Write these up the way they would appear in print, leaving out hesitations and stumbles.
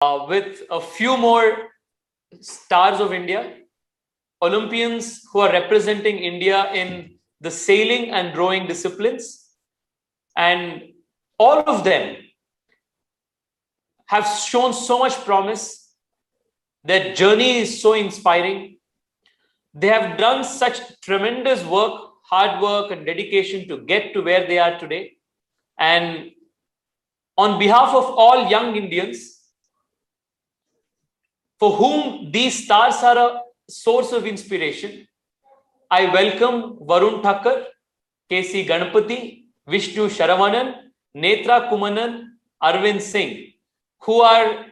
with a few more stars of India, Olympians who are representing India in the sailing and rowing disciplines. And all of them have shown so much promise. Their journey is so inspiring. They have done such tremendous work, hard work, and dedication to get to where they are today. And on behalf of all young Indians, for whom these stars are a source of inspiration, I welcome Varun Thakkar, KC Ganapati, Vishnu Sharavanan, Netra Kumanan, Arvind Singh, who are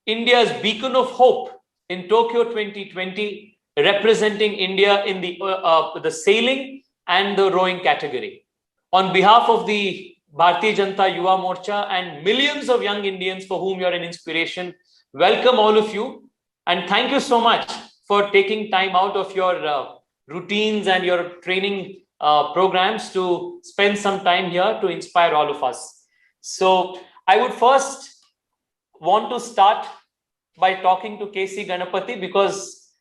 India's beacon of hope in Tokyo 2020, representing India in the sailing and the rowing category. On behalf of the Bharatiya Janata Yuva Morcha and millions of young Indians for whom you're an inspiration, welcome all of you. And thank you so much for taking time out of your routines and your training programs to spend some time here to inspire all of us. So I would first want to start by talking to KC Ganapati because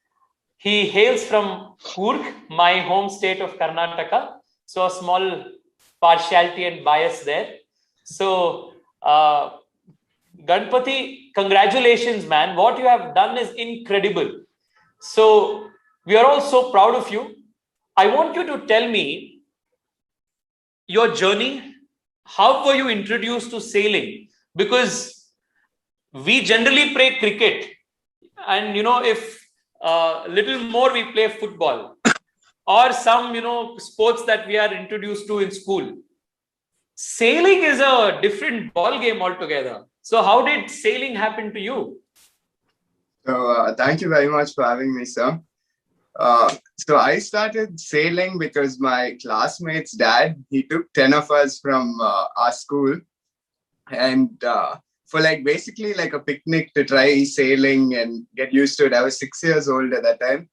he hails from Coorg, my home state of Karnataka. So a small partiality and bias there. So Ganpati, congratulations, man. What you have done is incredible. So we are all so proud of you. I want you to tell me your journey. How were you introduced to sailing? Because we generally play cricket. And, if little more we play football or some, sports that we are introduced to in school. Sailing is a different ball game altogether. So how did sailing happen to you? So thank you very much for having me, sir. So I started sailing because my classmate's dad, he took 10 of us from our school and for basically a picnic to try sailing and get used to it. I was 6 years old at that time.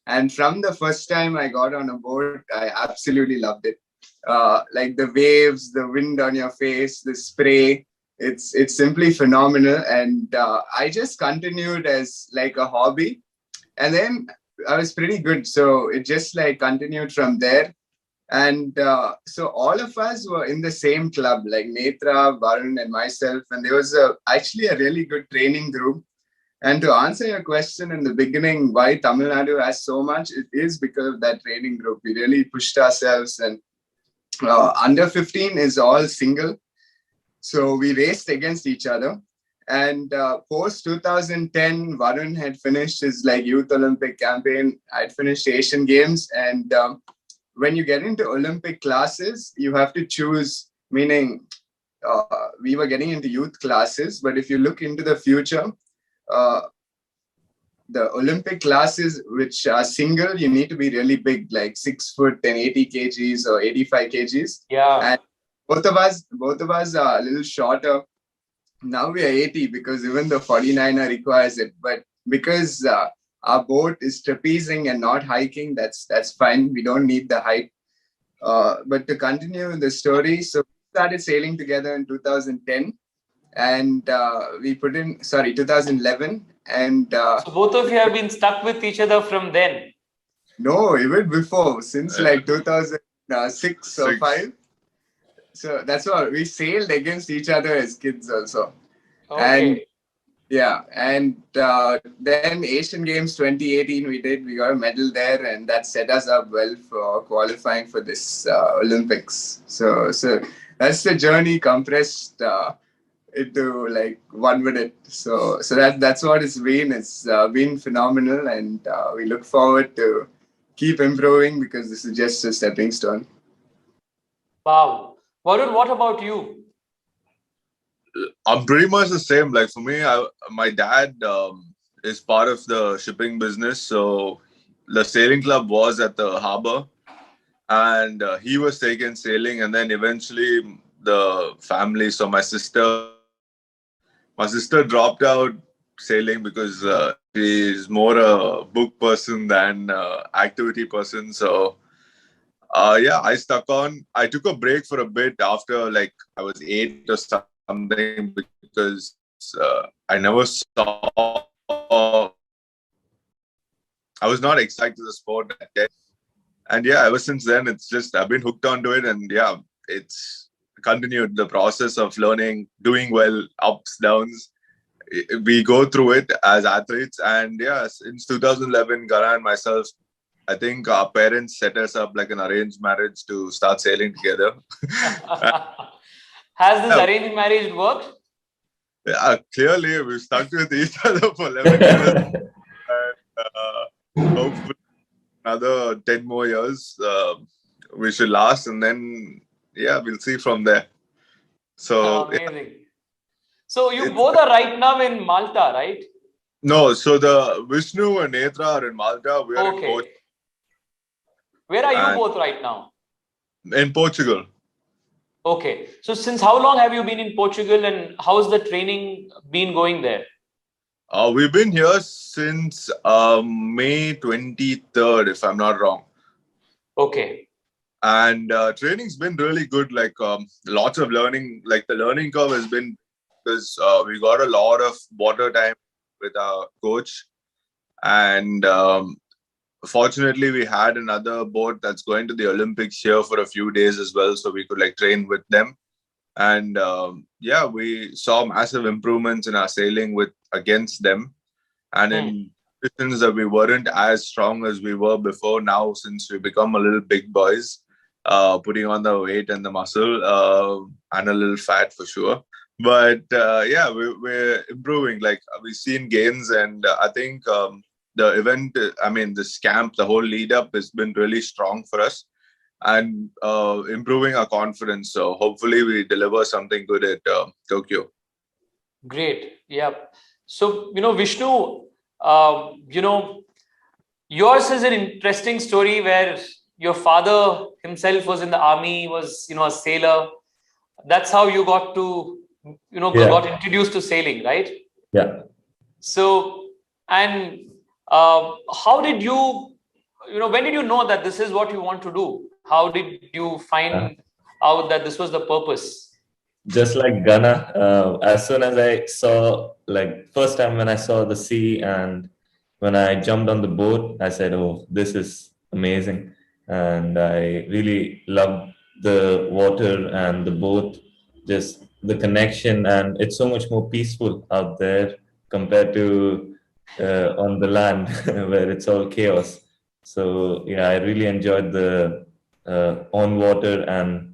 And from the first time I got on a boat, I absolutely loved it. The waves, the wind on your face, the spray, it's simply phenomenal. And I just continued as a hobby. And then I was pretty good. So it just continued from there. And so all of us were in the same club, like Netra, Varun and myself. And there was actually a really good training group. And to answer your question in the beginning, why Tamil Nadu has so much, it is because of that training group. We really pushed ourselves, and under 15 is all single. So we raced against each other. And post 2010, Varun had finished his Youth Olympic campaign. I'd finished Asian Games. And when you get into Olympic classes, you have to choose, meaning we were getting into youth classes. But if you look into the future, the Olympic classes, which are single, you need to be really big, 6 foot and 80 kgs or 85 kgs. Yeah. And both of us are a little shorter. Now we are 80 because even the 49er requires it. But because our boat is trapezing and not hiking, that's fine. We don't need the height. But to continue the story, so we started sailing together in 2010. And we put in 2011, and so both of you have been stuck with each other from then? No, even before, since 2006 or 5. So that's all. We sailed against each other as kids also. Okay. And yeah, and then Asian Games 2018 we got a medal there, and that set us up well for qualifying for this Olympics. So that's the journey compressed into 1 minute. So that's what it's been. It's been phenomenal, and we look forward to keep improving because this is just a stepping stone. Wow. Varun, what about you? I'm pretty much the same. For me, my dad is part of the shipping business. So the sailing club was at the harbor, and he was taken sailing. And then eventually the family, so my sister dropped out sailing because she's more a book person than activity person. So yeah, I stuck on. I took a break for a bit after I was 8 or something because I never saw. I was not excited to the sport that day. And yeah, ever since then, it's just I've been hooked onto it, and yeah, it's continued the process of learning, doing well, ups, downs. We go through it as athletes, and yeah, since 2011, Gara and myself, I think our parents set us up like an arranged marriage to start sailing together. Has this Yeah, arranged marriage worked? yeah, clearly we've stuck with each other for 11 years, and hopefully another 10 more years we should last, and then yeah, we'll see from there. So yeah, Amazing. So you it's both are right now in Malta, right? no. So the Vishnu and Netra are in Malta. We are in Okay. Where are you both right now? Portugal. Okay. So since how long have you been in Portugal, and how's the training been going there? We've been here since May 23rd, if I'm not wrong. Okay. And training's been really good. Like lots of learning. Like the learning curve has been because we got a lot of water time with our coach, and fortunately we had another boat that's going to the Olympics here for a few days as well, so we could like train with them. And yeah, we saw massive improvements in our sailing with against them, and in positions that we weren't as strong as we were before. Now, since we become a little big boys, putting on the weight and the muscle, and a little fat for sure. But yeah, we're improving. Like we've seen gains, and I think the event, I mean, this camp, the whole lead up has been really strong for us, and improving our confidence. So hopefully we deliver something good at Tokyo. Great. Yeah. So, Vishnu, yours is an interesting story where your father himself was in the army, was, a sailor. That's how you got to, got introduced to sailing, right? Yeah. So, and how did you, when did you know that this is what you want to do? How did you find out that this was the purpose? Just like Ghana, as soon as I saw, like, first time when I saw the sea and when I jumped on the boat, I said, oh, this is amazing. And I really loved the water and the boat, just the connection. And it's so much more peaceful out there compared to on the land where it's all chaos. So, yeah, I really enjoyed the on water and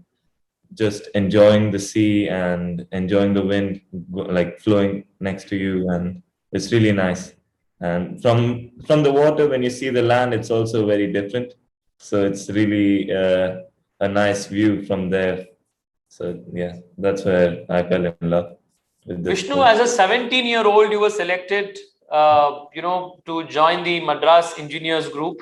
just enjoying the sea and enjoying the wind like flowing next to you, and it's really nice. And from the water, when you see the land, it's also very different, so it's really a nice view from there. So yeah, that's where I fell in love with this Vishnu, sport. as a 17-year-old, you were selected, to join the Madras Engineers Group.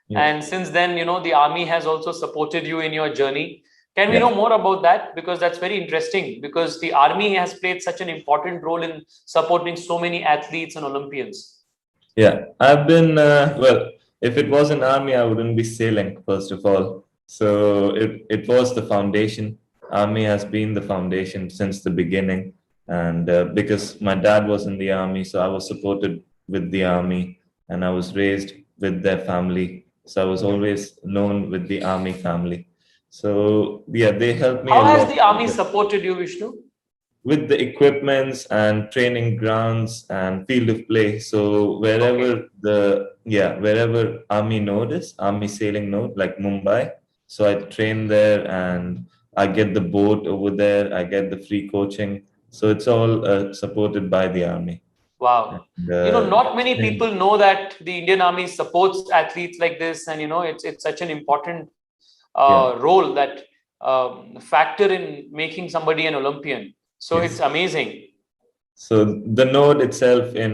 Yeah. And since then, the army has also supported you in your journey. Can we Yeah. know more about that? Because that's very interesting, because the army has played such an important role in supporting so many athletes and Olympians. Yeah, I've been, well, if it was an army, I wouldn't be sailing, first of all. So it was the foundation. Army has been the foundation since the beginning. And because my dad was in the army, so I was supported with the army, and I was raised with their family. So I was always known with the army family. So yeah, they helped me a How has lot the army supported you, Vishnu? with the equipments and training grounds and field of play. So wherever wherever army node is, army sailing node, like Mumbai. So I train there and I get the boat over there. I get the free coaching. So it's all supported by the army. Wow. And, Not many people know that the Indian Army supports athletes like this, and it's such an important role that factor in making somebody an Olympian. So Yes. it's amazing. So the node itself in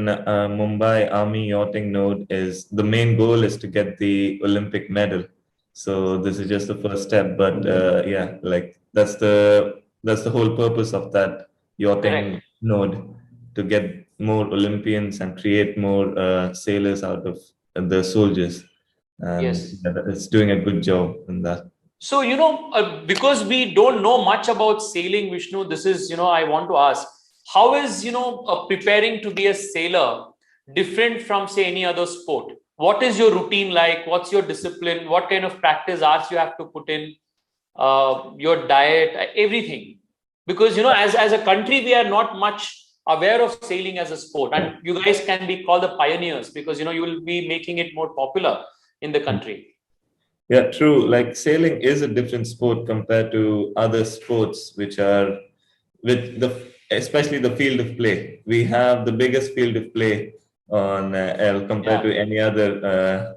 Mumbai Army Yachting Node is the main goal is to get the Olympic medal. So this is just the first step, but yeah, like that's the whole purpose of that yachting Correct. node, to get more Olympians and create more sailors out of the soldiers, and Yes. yeah, it's doing a good job in that. So, because we don't know much about sailing, Vishnu, this is, I want to ask. how is, preparing to be a sailor different from, say, any other sport? What is your routine like? What's your discipline? What kind of practice hours you have to put in? Your diet, everything. Because, as a country, we are not much aware of sailing as a sport. And you guys can be called the pioneers because, you will be making it more popular in the country. Yeah, true. Like sailing is a different sport compared to other sports, which are with especially the field of play. We have the biggest field of play on L compared to any other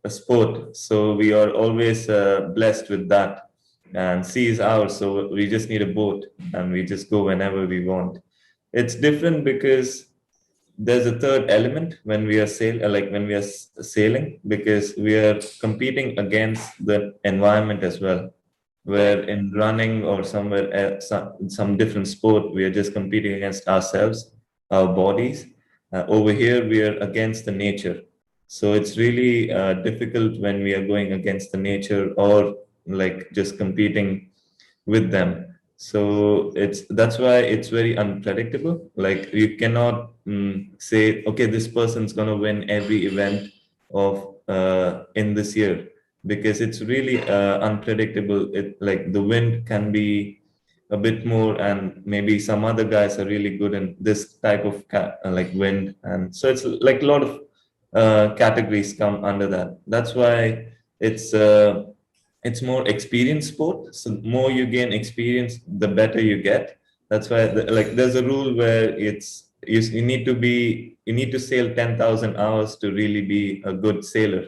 sport. So we are always blessed with that. And sea is ours, so we just need a boat and we just go whenever we want. It's different because there's a third element when we are sailing, because we are competing against the environment as well, where in running or somewhere else, some different sport, we are just competing against ourselves, our bodies. Over here we are against the nature, so it's really difficult when we are going against the nature or like just competing with them. So that's why it's very unpredictable. Like you cannot say, okay, this person's gonna win every event of in this year, because it's really unpredictable. It like the wind can be a bit more, and maybe some other guys are really good in this type of like wind, and so it's like a lot of categories come under that. That's why it's uh, it's more experience sport. So more you gain experience, the better you get. That's why like there's a rule where you need to sail 10,000 hours to really be a good sailor.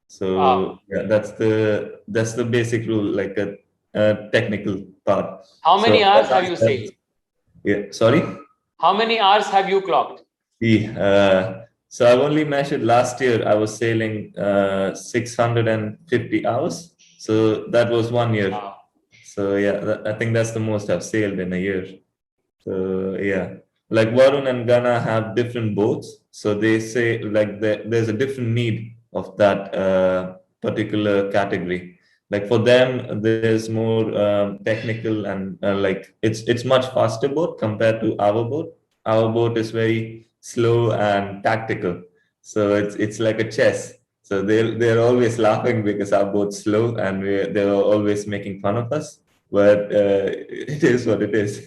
So yeah, that's the basic rule, like a technical part. How So many hours have you sailed? yeah, sorry. How many hours have you clocked? Yeah, so I've only measured last year. I was sailing 650 hours. So that was 1 year. Wow. So yeah, I think that's the most I've sailed in a year. So yeah, like Varun and Ghana have different boats. So they say like there's a different need of that particular category. Like for them, there's more technical, and like it's much faster boat compared to our boat. Our boat is very slow and tactical. So it's like a chess. So they're always laughing because our boat's slow, and they're always making fun of us. But it is what it is.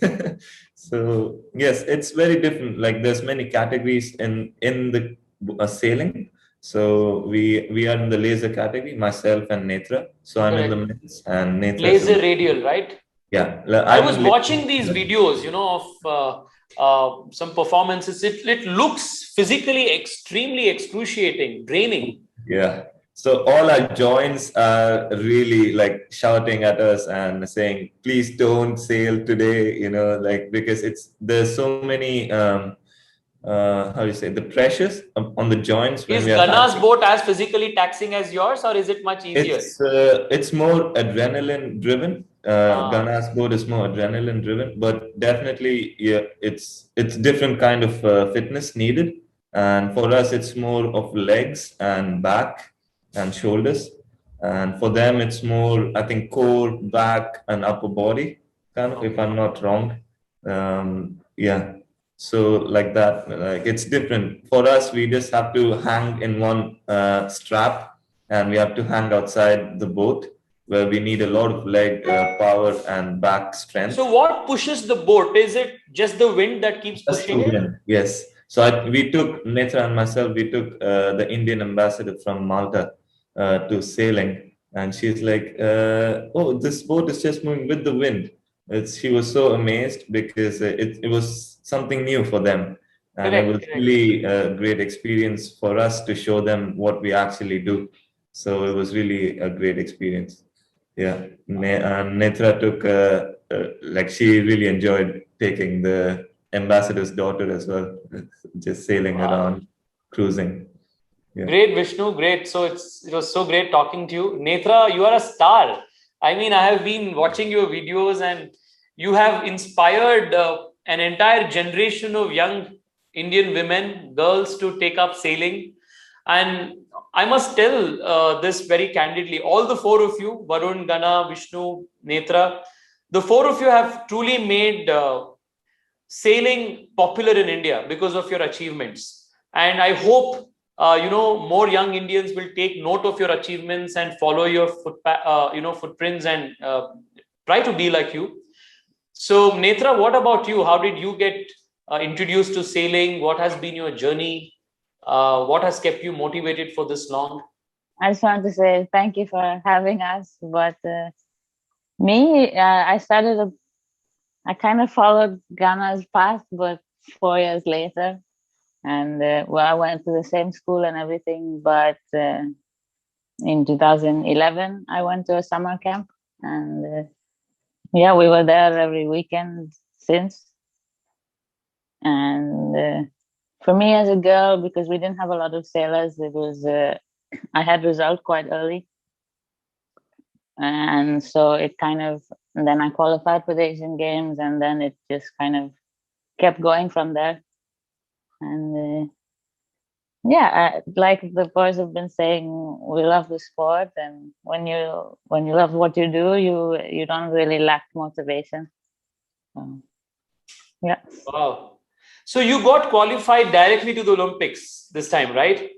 So yes, it's very different. Like there's many categories in the sailing. So we are in the laser category, myself and Netra. So I'm in the men's, and Netra is in Laser the, radial, right? yeah. I I'm was in watching laser. these videos, of some performances. It looks physically extremely excruciating, draining. Yeah. So all our joints are really like shouting at us and saying, please don't sail today, like because there's so many how do you say, the pressures on the joints when Is we are Ghana's handling. boat as physically taxing as yours, or is it much easier? It's more adrenaline driven. Ghana's boat is more adrenaline driven, but definitely, yeah, it's different kind of fitness needed. And for us, it's more of legs and back and shoulders. And for them, it's more, I think, core, back, and upper body, kind of, if I'm not wrong. Yeah. So like that, like it's different. For us, we just have to hang in one strap, and we have to hang outside the boat, where we need a lot of leg power and back strength. So what pushes the boat? Is it just the wind that keeps Just pushing the it? wind, yes. So we took, Netra and myself, we took the Indian ambassador from Malta to sailing, and she's like, "Oh, this boat is just moving with the wind." She was so amazed because it was something new for them, and it was really a great experience for us to show them what we actually do. So it was really a great experience. Yeah, Netra took like she really enjoyed taking the ambassador's daughter as well, just sailing around, cruising. Yeah. Great, Vishnu. Great. So it was so great talking to you. Netra, you are a star. I mean, I have been watching your videos, and you have inspired an entire generation of young Indian women, girls, to take up sailing. And I must tell this very candidly: all the four of you, Varun, Gana, Vishnu, Netra, the four of you have truly made sailing popular in India because of your achievements. And I hope more young Indians will take note of your achievements and follow your footprints and try to be like you. So, Netra, what about you? How did you get introduced to sailing? What has been your journey? What has kept you motivated for this long? I just want to say thank you for having us. But I kind of followed Ghana's path, but 4 years later. And I went to the same school and everything. But in 2011, I went to a summer camp. And yeah, we were there every weekend since. And for me as a girl, because we didn't have a lot of sailors, it was I had result quite early, and so it kind of, and then I qualified for the Asian Games, and then it just kind of kept going from there. And like the boys have been saying, we love the sport, and when you love what you do, you don't really lack motivation. Yeah. Wow. So you got qualified directly to the Olympics this time, right?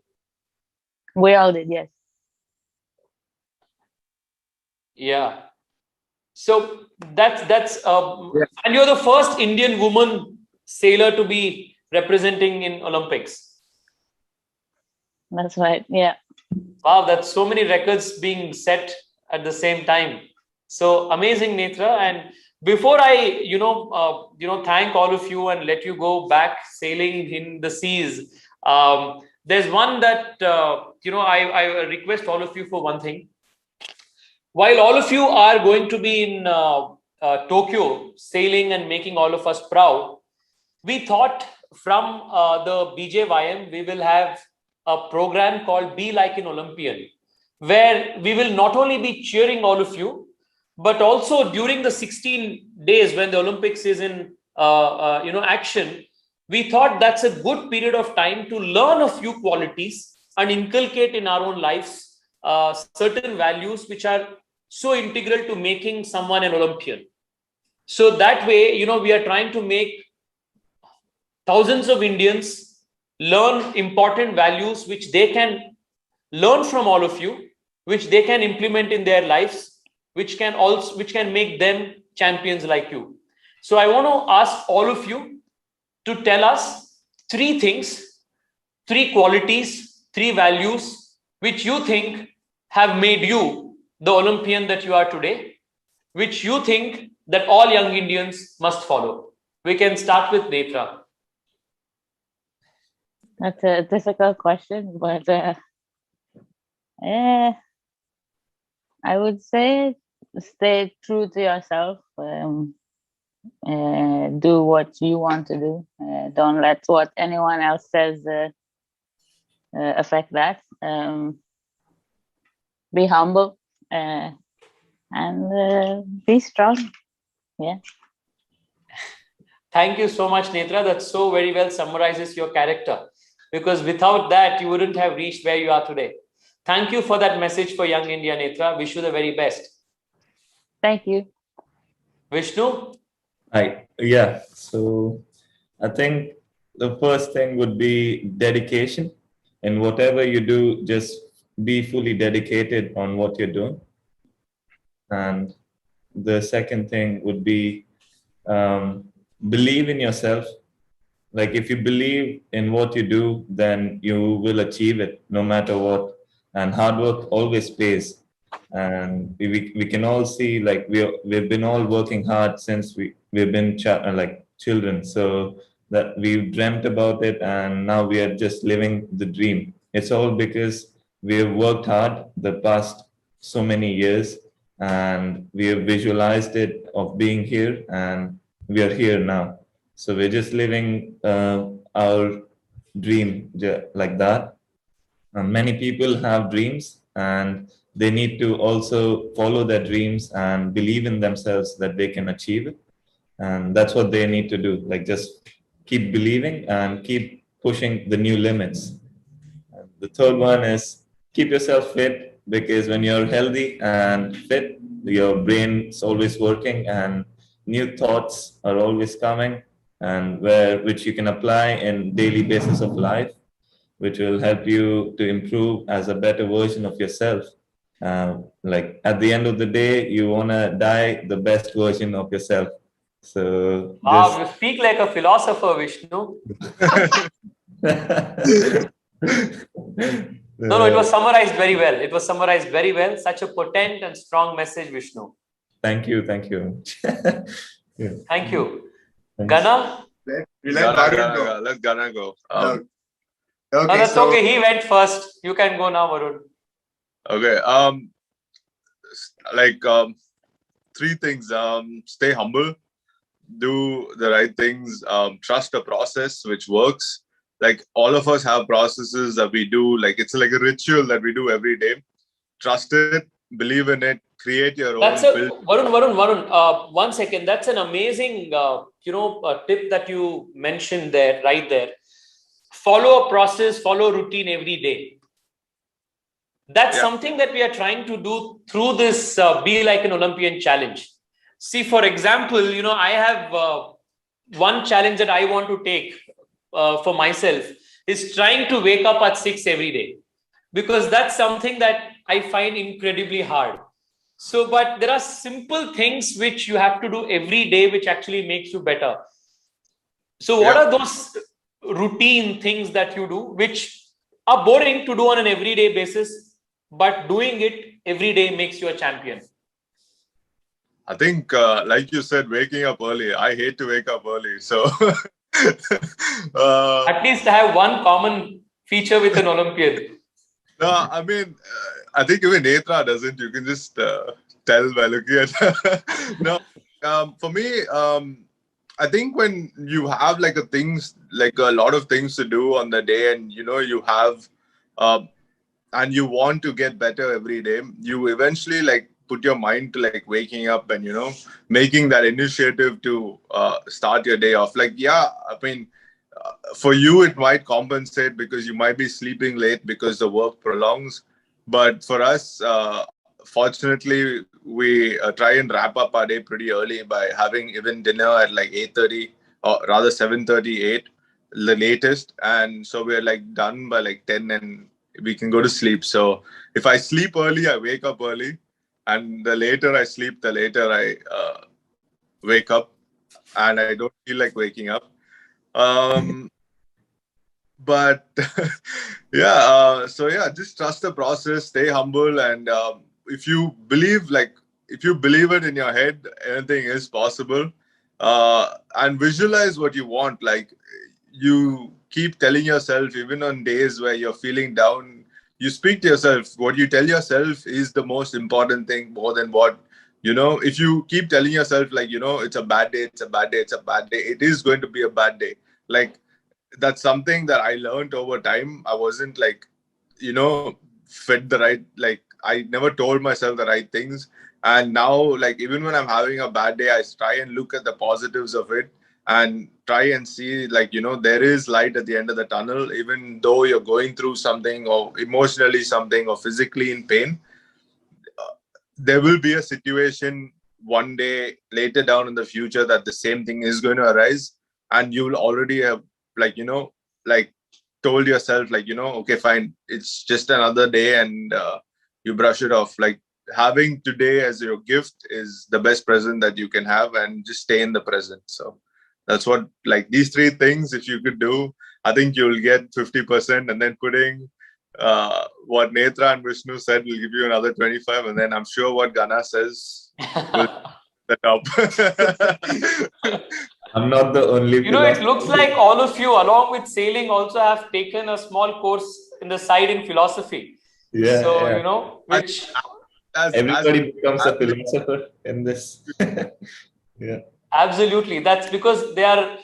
We all did, yes. Yeah. So that's Yeah. and you're the first Indian woman sailor to be representing in Olympics. That's right. Yeah. Wow, that's so many records being set at the same time. So amazing, Netra. And before I, thank all of you and let you go back sailing in the seas, there's one that I request all of you for one thing. While all of you are going to be in Tokyo sailing and making all of us proud, we thought from the BJYM we will have a program called Be Like an Olympian, where we will not only be cheering all of you, but also during the 16 days when the Olympics is in action, we thought that's a good period of time to learn a few qualities and inculcate in our own lives certain values which are so integral to making someone an Olympian. So that way, we are trying to make thousands of Indians learn important values which they can learn from all of you, which they can implement in their lives, which can make them champions like you. So I want to ask all of you to tell us three things, three qualities, three values which you think have made you the Olympian that you are today, which you think that all young Indians must follow. We can start with Netra. That's a difficult question, but I would say stay true to yourself. Do what you want to do. Don't let what anyone else says affect that. Be humble and be strong. Yeah. Thank you so much, Netra. That so very well summarizes your character, because without that, you wouldn't have reached where you are today. Thank you for that message for young India, Netra. Wish you the very best. Thank you. Vishnu? Yeah. So I think the first thing would be dedication. And whatever you do, just be fully dedicated on what you're doing. And the second thing would be believe in yourself. Like if you believe in what you do, then you will achieve it no matter what. And hard work always pays. And we can all see, like we've been all working hard since we've been like children. So that we've dreamt about it, and now we are just living the dream. It's all because we have worked hard the past so many years, and we have visualized it of being here, and we are here now. So we're just living our dream like that. Many people have dreams, and they need to also follow their dreams and believe in themselves that they can achieve it. And that's what they need to do. Like just keep believing and keep pushing the new limits. And the third one is keep yourself fit, because when you're healthy and fit, your brain is always working and new thoughts are always coming. and which you can apply in daily basis of life, which will help you to improve as a better version of yourself. Like at the end of the day, you want to die the best version of yourself. So Wow, you speak like a philosopher, Vishnu. No, it was summarized very well. It was summarized very well. Such a potent and strong message, Vishnu. Thank you. Yeah. Thank you. Thanks. Gana? Let Varun go. Let Gana go. Okay, No, that's so okay. He went first. You can go now, Varun. Okay. Three things. Stay humble, do the right things, trust the process which works. Like all of us have processes that we do, like it's like a ritual that we do every day. Trust it, believe in it, create your own. Varun, 1 second. That's an amazing, tip that you mentioned there, right there. Follow a process, follow routine every day. That's something that we are trying to do through this Be Like an Olympian challenge. See, for example, I have one challenge that I want to take for myself is trying to wake up at 6 every day, because that's something that I find incredibly hard. So, but there are simple things which you have to do every day, which actually makes you better. So what are those routine things that you do, which are boring to do on an everyday basis, but doing it every day makes you a champion? I think, like you said, waking up early. I hate to wake up early. So at least I have one common feature with an Olympian. No, I mean, I think even Netra doesn't. You can just tell by looking at No, for me, I think when you have like a lot of things to do on the day, and you have and you want to get better every day, you eventually like put your mind to like waking up and making that initiative to start your day off. Like, I mean, for you it might compensate because you might be sleeping late because the work prolongs, but for us, fortunately, we try and wrap up our day pretty early by having even dinner at like 8:30, or rather 7:38, the latest, and so we're like done by like 10 and we can go to sleep. So if I sleep early, I wake up early, and the later I sleep, the later I wake up, and I don't feel like waking up. But just trust the process, stay humble, and if you believe it in your head, anything is possible. And visualize what you want. Like, you keep telling yourself, even on days where you're feeling down, you speak to yourself. What you tell yourself is the most important thing, more than what if you keep telling yourself like, it's a bad day, it's a bad day, it's a bad day, it is going to be a bad day. Like, that's something that I learned over time. I wasn't like, fed the right, like, I never told myself the right things. And now, like, even when I'm having a bad day, I try and look at the positives of it and try and see, like, there is light at the end of the tunnel, even though you're going through something, or emotionally something, or physically in pain. There will be a situation one day later down in the future that the same thing is going to arise, and you will already have told yourself like, okay, fine, it's just another day, and you brush it off. Like, having today as your gift is the best present that you can have, and just stay in the present. So that's what, like, these three things, if you could do, I think you'll get 50%, and then putting what Netra and Vishnu said will give you another 25, and then I'm sure what Gana says will set up. I'm not the only it looks like all of you, along with sailing, also have taken a small course in the side in philosophy. Which everybody becomes a philosopher in this. Absolutely. That's because they are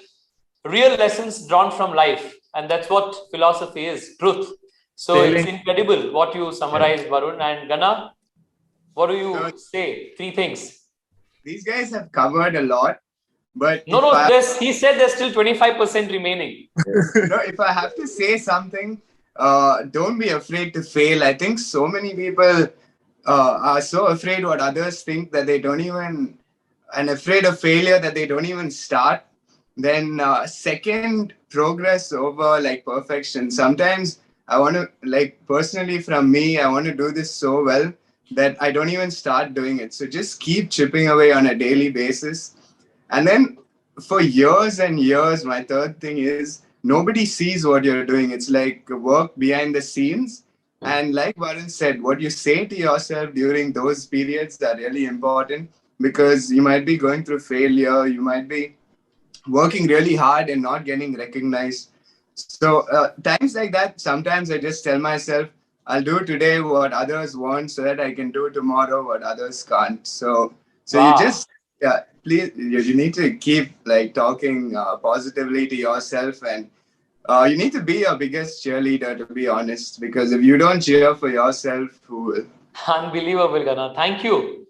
real lessons drawn from life, and that's what philosophy is, truth. So it's incredible what you summarized, Varun. And Gana, what do you say? Three things. These guys have covered a lot, but he said there's still 25% remaining. If I have to say something, don't be afraid to fail. I think so many people are so afraid what others think that they don't even, and afraid of failure that they don't even start. Then second, progress over like perfection. Sometimes I want to, like, personally from me, I want to do this so well that I don't even start doing it. So just keep chipping away on a daily basis. And then for years and years, my third thing is nobody sees what you're doing. It's like work behind the scenes. And like Varun said, what you say to yourself during those periods are really important, because you might be going through failure, you might be working really hard and not getting recognized. So times like that, sometimes I just tell myself, I'll do today what others want so that I can do tomorrow what others can't. So you Wow. just, yeah, please, you need to keep like talking positively to yourself, and you need to be your biggest cheerleader, to be honest, because if you don't cheer for yourself, who will? Unbelievable, Gana. Thank you.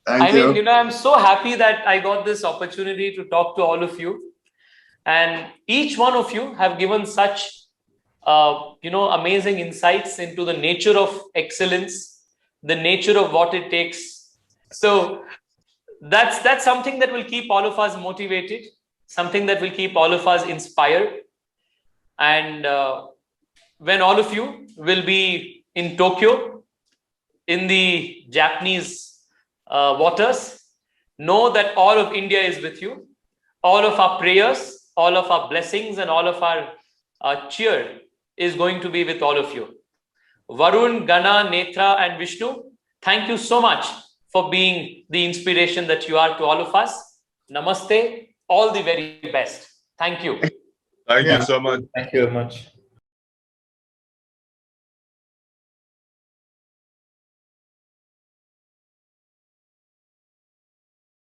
Thank I mean, you. I'm so happy that I got this opportunity to talk to all of you. And each one of you have given such, amazing insights into the nature of excellence, the nature of what it takes. So that's something that will keep all of us motivated, something that will keep all of us inspired. And when all of you will be in Tokyo, in the Japanese waters, know that all of India is with you. All of our prayers, all of our blessings, and all of our cheer is going to be with all of you. Varun, Gana, Netra, and Vishnu, thank you so much for being the inspiration that you are to all of us. Namaste. All the very best. Thank you. Thank Yeah. you so much. Thank you very much.